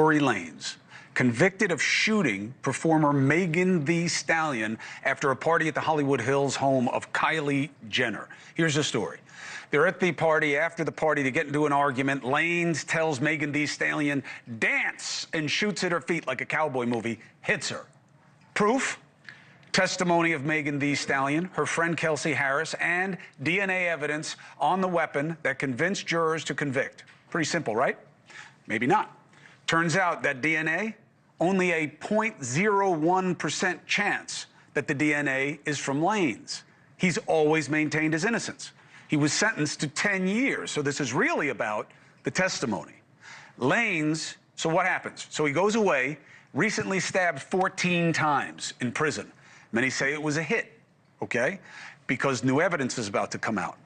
Tory Lanez, convicted of shooting performer Megan Thee Stallion after a party at the Hollywood Hills home of Kylie Jenner. Here's the story. They're at the party. After the party, they get into an argument. Lanez tells Megan Thee Stallion, dance, and shoots at her feet like a cowboy movie, hits her. Proof? Testimony of Megan Thee Stallion, her friend Kelsey Harris, and DNA evidence on the weapon that convinced jurors to convict. Pretty simple, right? Maybe not. Turns out that DNA, only a 0.01% chance that the DNA is from Lanez. He's always maintained his innocence. He was sentenced to 10 years, so this is really about the testimony. Lanez, so what happens? So he goes away, recently stabbed 14 times in prison. Many say it was a hit, okay? Because new evidence is about to come out.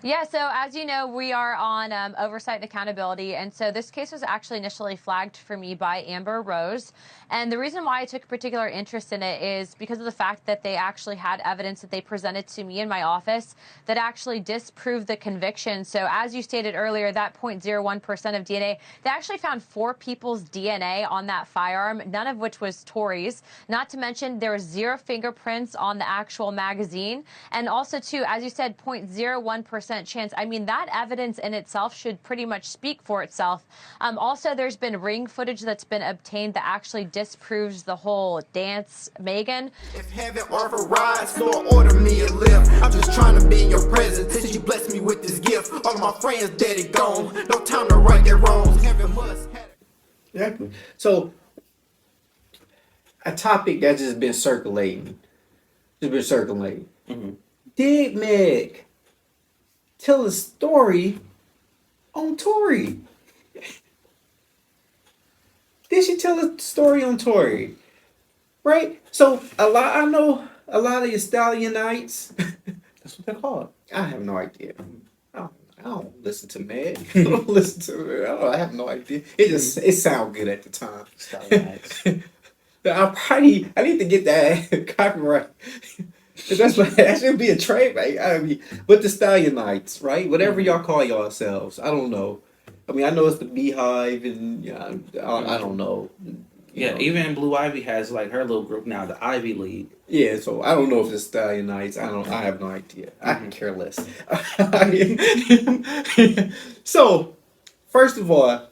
Yeah, so as you know, we are on oversight and accountability, and so this case was actually initially flagged for me by Amber Rose. And the reason why I took a particular interest in it is because of the fact that they actually had evidence that they presented to me in my office that actually disproved the conviction. So as you stated earlier, that 0.01% of DNA, they actually found 4 people's DNA on that firearm, none of which was Torey's. Not to mention there was 0 fingerprints on the actual magazine. And also, too, as you said, 0.01% chance. I mean, that evidence in itself should pretty much speak for itself. Also, there's been ring footage that's been obtained that actually disproves the whole dance, Megan. If heaven offer rides, Lord, order me a lift. I'm just trying to be in your presence since you blessed me with this gift. All of my friends dead and gone. No time to right their wrongs. Heaven must have. Exactly. So, a topic that's just been circulating. Mm-hmm. Did Meg tell a story on Torey? Did she tell a story on Torey? Right? So I know a lot of your Stallionites. That's what they're called. I have no idea. I don't listen to Meg. I don't listen to her. I have no idea. It sounds good at the time. Stallionites. I need to get that copyright. That should be a trademark. I mean, but the Stallionites, right? Whatever y'all call yourselves, I don't know. I mean, I know it's the Beehive, and I don't know. Yeah, even Blue Ivy has like her little group now, the Ivy League. Yeah, so I don't know if it's Stallionites. I have no idea. I can care less. So, first of all,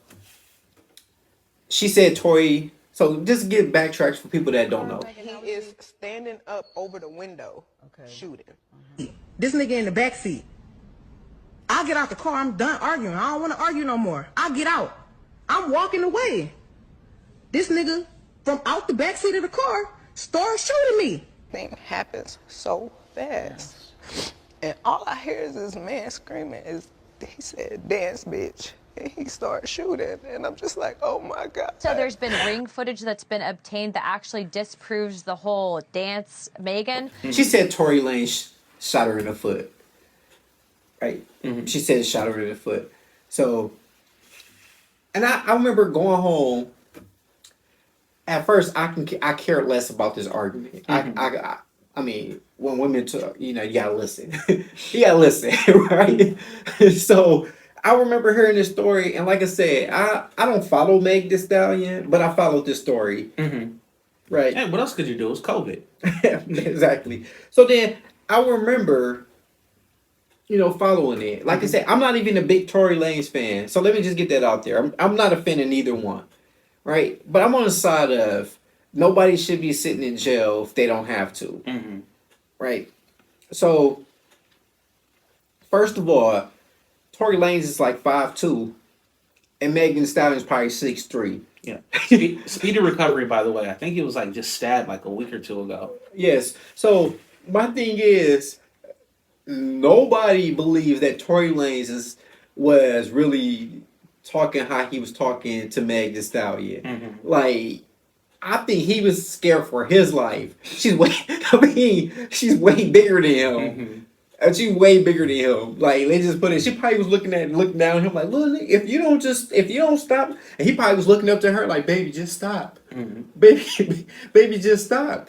she said Torey. So just get backtracks for people that don't know. He is standing up over the window, shooting. This nigga in the back seat. I get out the car. I'm done arguing. I don't want to argue no more. I get out. I'm walking away. This nigga from out the back seat of the car starts shooting me. Thing happens so fast, and all I hear is this man screaming. He said, "Dance, bitch." And he starts shooting, and I'm just like, oh my God. So there's been ring footage that's been obtained that actually disproves the whole dance, Megan. She said Tory Lanez shot her in the foot. Right? Mm-hmm. She said shot her in the foot. So, and I remember going home. At first, I cared less about this argument. Mm-hmm. I mean, when women talk, you gotta listen. You gotta listen, right? So, I remember hearing this story, and like I said, I don't follow Meg Thee Stallion, but I followed this story. Mm-hmm. Right. And what else could you do? It was COVID. Exactly. So then I remember, following it. Like I said, I'm not even a big Tory Lanez fan, so let me just get that out there. I'm not a fan of neither one, right? But I'm on the side of nobody should be sitting in jail if they don't have to, right? So, first of all, Tory Lanez is like 5'2", and Megan Thee Stallion is probably 6'3". Yeah. Speedy recovery, by the way. I think he was like just stabbed like a week or two ago. Yes. So my thing is, nobody believes that Tory Lanez was really talking how he was talking to Meg Thee Stallion. Mm-hmm. Like, I think he was scared for his life. She's way bigger than him. Mm-hmm. And she's way bigger than him. Like, they just put it. She probably was looking down at him like, look, if you don't stop. And he probably was looking up to her like, baby, just stop. Mm-hmm. Baby, just stop.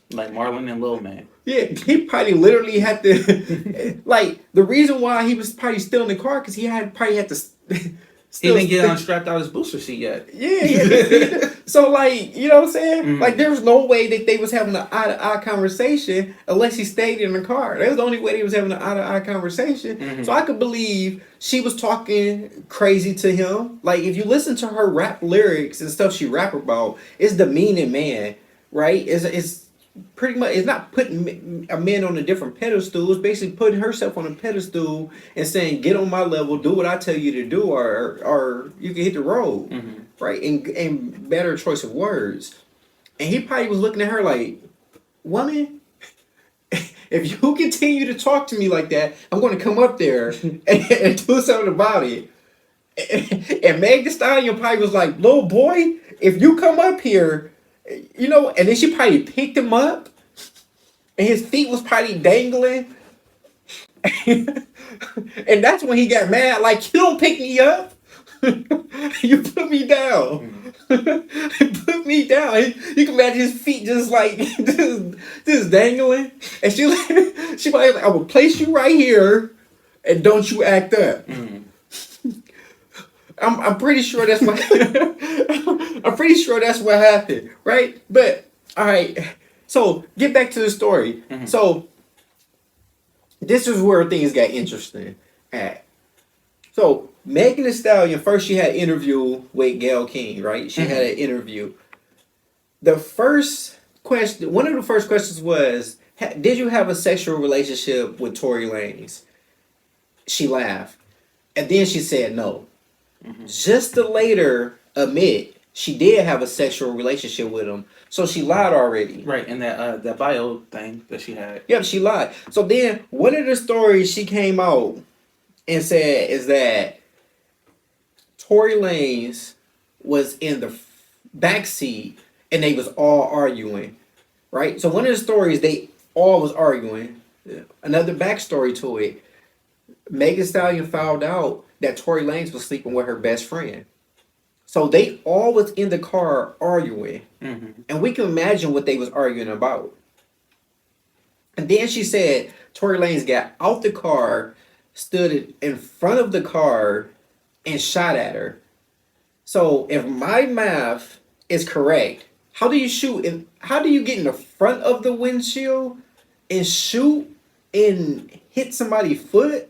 Like Marlon and Lil Man. Yeah, he probably literally had to, like, the reason why he was probably still in the car because he probably had to He didn't get unstrapped out his booster seat yet. Yeah. So, like, you know what I'm saying? Mhm. Like, there's no way that they was having an eye-to-eye conversation unless he stayed in the car. That was the only way they was having an eye-to-eye conversation. Mhm. So I could believe she was talking crazy to him. Like, if you listen to her rap lyrics and stuff she rap about, it's demeaning man, right? It's pretty much, it's not putting a man on a different pedestal. It's basically putting herself on a pedestal and saying, get on my level, do what I tell you to do, or you can hit the road. Mhm. Right? And better choice of words. And he probably was looking at her like, woman, if you continue to talk to me like that, I'm going to come up there and do something about it. And Meg Thee Stallion probably was like, little boy, if you come up here, you know, and then she probably picked him up and his feet was probably dangling. And that's when he got mad. Like, you don't pick me up. You put me down. Put me down. You can imagine his feet just like just dangling. And she probably like, I will place you right here and don't you act up. I'm pretty sure that's what I'm pretty sure that's what happened, right? But all right, so get back to the story. So this is where things got interesting at. So Megan Thee Stallion, first she had an interview with Gayle King, right? She had an interview. The first question, one of the first questions was, did you have a sexual relationship with Tory Lanez? She laughed. And then she said no. Just to later admit she did have a sexual relationship with him. So she lied already. Right, and that bio thing that she had. Yep, she lied. So then one of the stories she came out and said is that Tory Lanez was in the back seat and they was all arguing, right? So one of the stories they all was arguing. Another backstory to it, Megan Thee Stallion found out that Tory Lanez was sleeping with her best friend. So they all was in the car arguing. And we can imagine what they was arguing about. And then she said Tory Lanez got out the car, stood in front of the car, and shot at her. So if my math is correct, how do you shoot and how do you get in the front of the windshield and shoot and hit somebody's foot?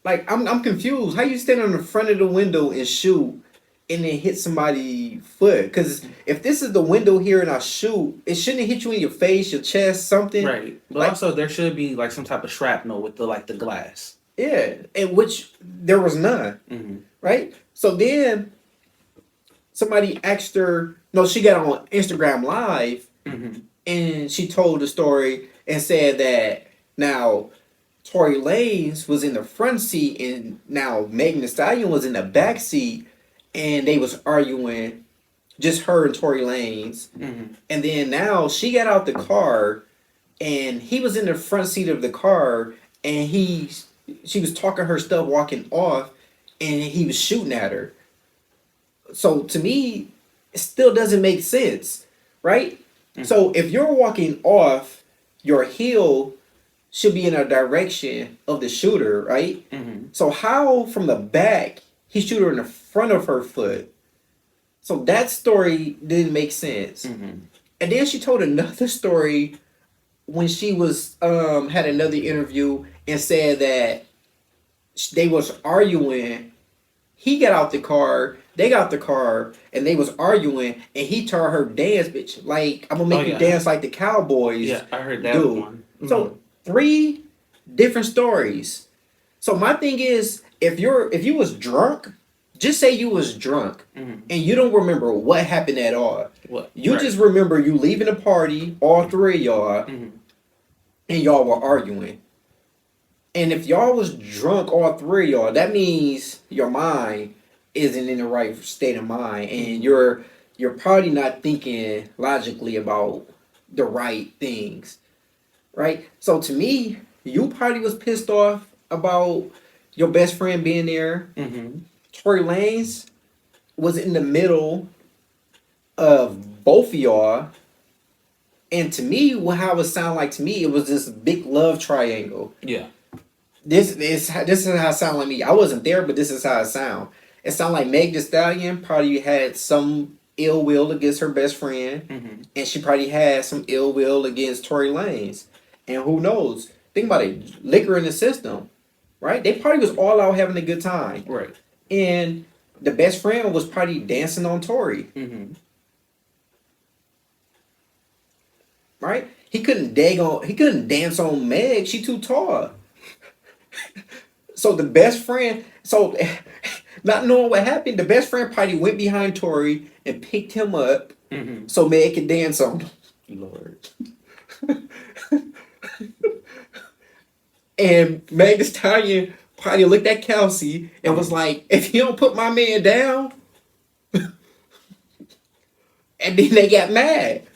Like I'm confused. How you stand on the front of the window and shoot and then hit somebody's foot? Because if this is the window here and I shoot, it shouldn't hit you in your face, your chest, something. Right. But like, also there should be like some type of shrapnel with the glass. Yeah, and which there was none. Right? So then somebody asked her, no, she got on Instagram Live and she told the story and said that now Tory Lanez was in the front seat and now Megan Thee Stallion was in the back seat and they was arguing, just her and Tory Lanez. And then now she got out the car and he was in the front seat of the car and she was talking her stuff walking off and he was shooting at her. So to me, it still doesn't make sense, right? So if you're walking off, your heel should be in a direction of the shooter, right? So how from the back he shoot her in the front of her foot? So that story didn't make sense. And then she told another story when she was had another interview and said that they was arguing. He got out the car, they got the car, and they was arguing, and he told her dance, bitch. Like, I'm gonna make you dance like the Cowboys. Yeah, I heard that one. So 3 different stories. So my thing is, if you was drunk, just say you was drunk and you don't remember what happened at all. You just remember you leaving a party, all 3 of y'all, and y'all were arguing. And if y'all was drunk, all 3 of y'all, that means your mind isn't in the right state of mind, and you're probably not thinking logically about the right things, right? So to me, you probably was pissed off about your best friend being there. Tory Lanez was in the middle of both of y'all, and to me, how it sounded like to me, it was this big love triangle. Yeah. This is how it sounded like me. I wasn't there, but this is how it sound. it sounded like Meg Thee Stallion probably had some ill will against her best friend, and she probably had some ill will against Tory Lanez. And who knows? Think about it, liquor in the system, right? They probably was all out having a good time, Right. and the best friend was probably dancing on Tory, right? He couldn't dance on Meg. She too tall. So the best friend, not knowing what happened, the best friend probably went behind Tory and picked him up so Meg could dance on him. Lord. And Meg Thee Stallion probably looked at Kelsey and was like, if you don't put my man down, and then they got mad.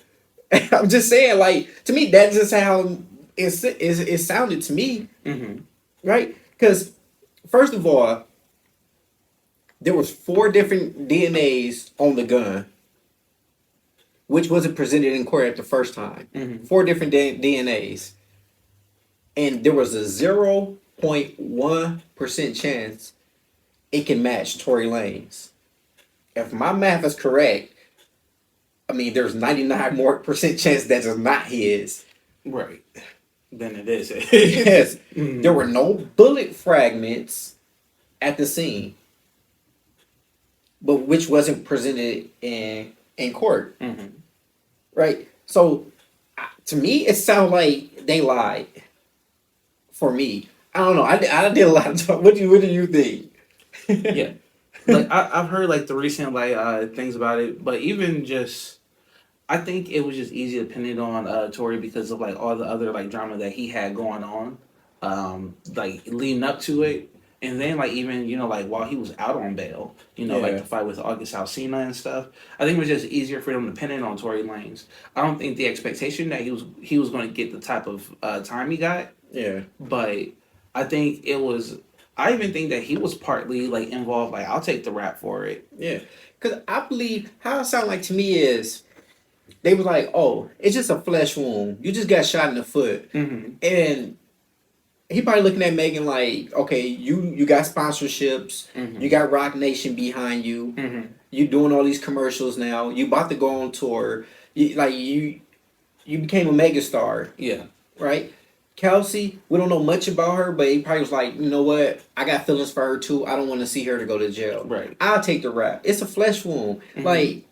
I'm just saying, like, to me, that's just how it sounded to me, right? Because, first of all, there was 4 different DNAs on the gun, which wasn't presented in court at the first time. 4 different DNAs. And there was a 0.1% chance it can match Tory Lanez. If my math is correct, I mean, there's 99% more chance that is not his. Right. Then it is. Yes. There were no bullet fragments at the scene, but which wasn't presented in court. Right? So, to me, it sounds like they lied. For me, I don't know. I did a lot of talk. What do you think? Yeah, like I've heard like the recent things about it, but even just I think it was just easy to pin it on Tory because of like all the other like drama that he had going on, like leading up to it, and then like even like while he was out on bail, like the fight with August Alsina and stuff. I think it was just easier for them to pin it on Tory Lanez. I don't think the expectation that he was going to get the type of time he got. Yeah. But I think it was. I even think that he was partly like involved. Like I'll take the rap for it. Yeah, because I believe how it sounded like to me is they were like, "Oh, it's just a flesh wound. You just got shot in the foot," and he probably looking at Megan like, "Okay, you got sponsorships, you got Rock Nation behind you, you doing all these commercials now. You about to go on tour. You became a megastar. Yeah, right." Kelsey, we don't know much about her, but he probably was like, you know what? I got feelings for her too. I don't want to see her to go to jail. Right. I'll take the rap. It's a flesh wound. Like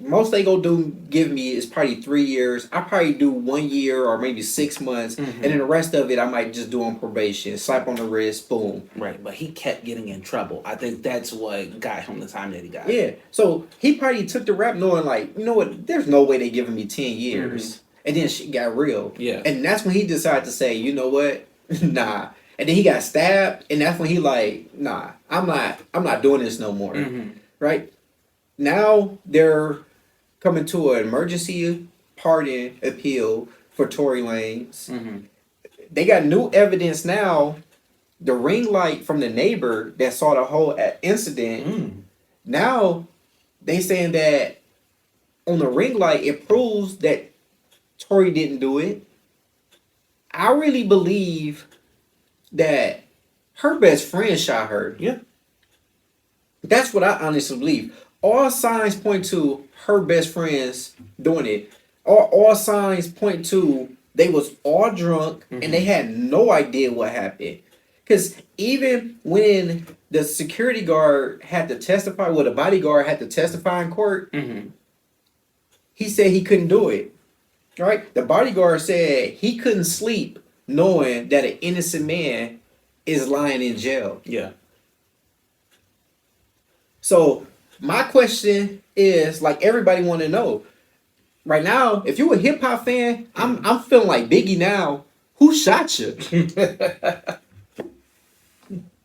most they go do give me is probably 3 years. I probably do 1 year or maybe 6 months, and then the rest of it I might just do on probation, slap on the wrist, boom. Right. But he kept getting in trouble. I think that's what got him the time that he got. Yeah. So he probably took the rap knowing like, you know what? There's no way they giving me 10 years. And then shit got real. Yeah. And that's when he decided to say, you know what? Nah. And then he got stabbed, and that's when he like, nah, I'm not doing this no more. Right? Now they're coming to an emergency pardon appeal for Tory Lanez. They got new evidence now. The ring light from the neighbor that saw the whole incident. Now they saying that on the ring light it proves that Tory didn't do it. I really believe that her best friend shot her. Yeah. That's what I honestly believe. All signs point to her best friends doing it. All signs point to they was all drunk and they had no idea what happened. Because even when the security guard had to testify, the bodyguard had to testify in court, he said he couldn't do it. Right? The bodyguard said he couldn't sleep knowing that an innocent man is lying in jail. Yeah. So my question is, like everybody want to know, right now, if you're a hip hop fan, I'm feeling like Biggie now. Who shot you?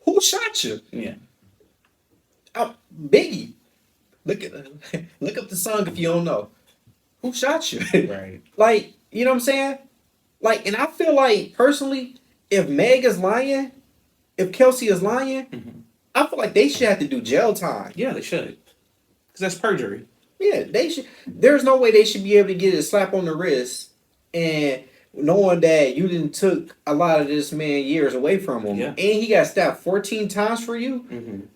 Who shot you? Yeah. Biggie. Look up the song if you don't know. Who shot you? Right. Like, you know what I'm saying? Like, and I feel like, personally, if Meg is lying, if Kelsey is lying, I feel like they should have to do jail time. Yeah, they should. Because that's perjury. Yeah, they should. There's no way they should be able to get a slap on the wrist and knowing that you didn't took a lot of this man years away from him. Yeah. And he got stabbed 14 times for you.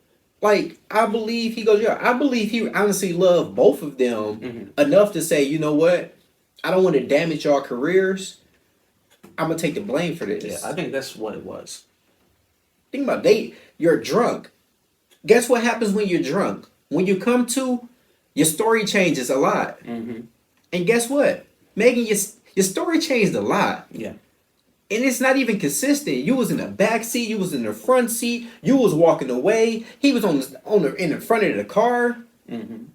Like, I believe he goes, yeah, I believe he honestly loved both of them enough to say, you know what? I don't want to damage your careers. I'm gonna take the blame for this. Yeah, I think that's what it was. Think about you're drunk. Guess what happens when you're drunk? When you come to, your story changes a lot. Mm-hmm. And guess what? Megan, your story changed a lot. Yeah. And it's not even consistent. You was in the back seat, you was in the front seat, you was walking away, he was in the front of the car. Mm-hmm.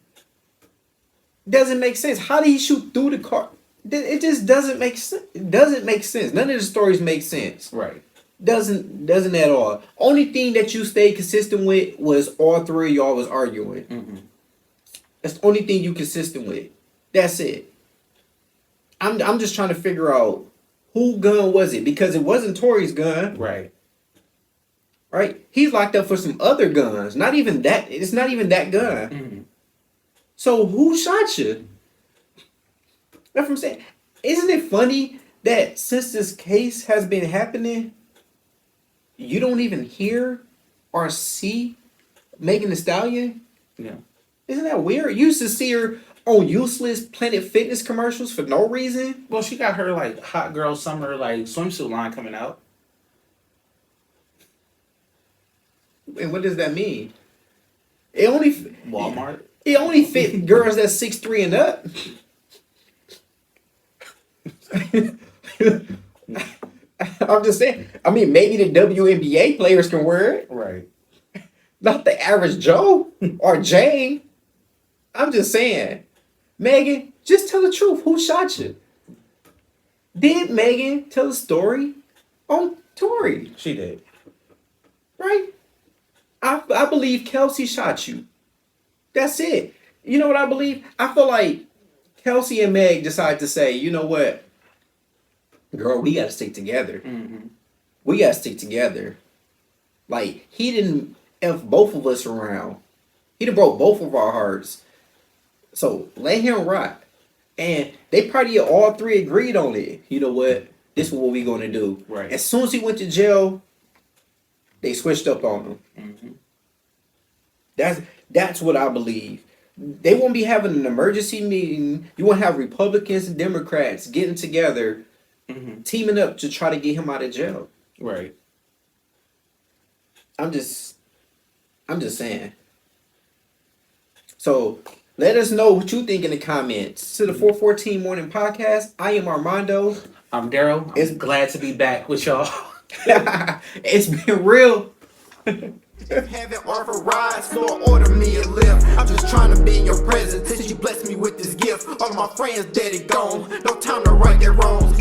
Doesn't make sense. How did he shoot through the car? It just doesn't make sense. It doesn't make sense. None of the stories make sense. Right. Doesn't at all. Only thing that you stayed consistent with was all three of y'all was arguing. Mm-hmm. That's the only thing you consistent with. That's it. I'm just trying to figure out who gun was it, because it wasn't Torey's gun. Right. Right? He's locked up for some other guns. Not even that. It's not even that gun. Mm-hmm. So who shot you? That's what I'm saying. Isn't it funny that since this case has been happening, you don't even hear or see Megan Thee Stallion? Yeah. Isn't that weird? You used to see her on useless Planet Fitness commercials for no reason. Well, she got her like hot girl summer like swimsuit line coming out. And what does that mean? It only Walmart. It only fit girls that's 6'3" and up. I'm just saying. I mean, maybe the WNBA players can wear it. Right. Not the average Joe or Jane. I'm just saying. Megan, just tell the truth. Who shot you? Did Megan tell a story on Torey? She did. Right? I believe Kelsey shot you. That's it. You know what I believe? I feel like Kelsey and Meg decide to say, you know what? Girl, we got to stick together. Mm-hmm. We got to stick together. Like, he didn't F both of us around. He done broke both of our hearts. So, let him rot. And they probably all three agreed on it. You know what? This is what we going to do. Right. As soon as he went to jail, they switched up on him. Mm-hmm. That's what I believe. They won't be having an emergency meeting. You won't have Republicans and Democrats getting together, teaming up to try to get him out of jail. Right. I'm just saying. So let us know what you think in the comments. To the 414 Morning Podcast, I am Armando. I'm Daryl. I'm glad to be back with y'all. It's been real. Having authorized, Lord, order me a lift. I'm just trying to be in your presence since you blessed me with this gift. All of my friends dead and gone, no time to right their wrongs.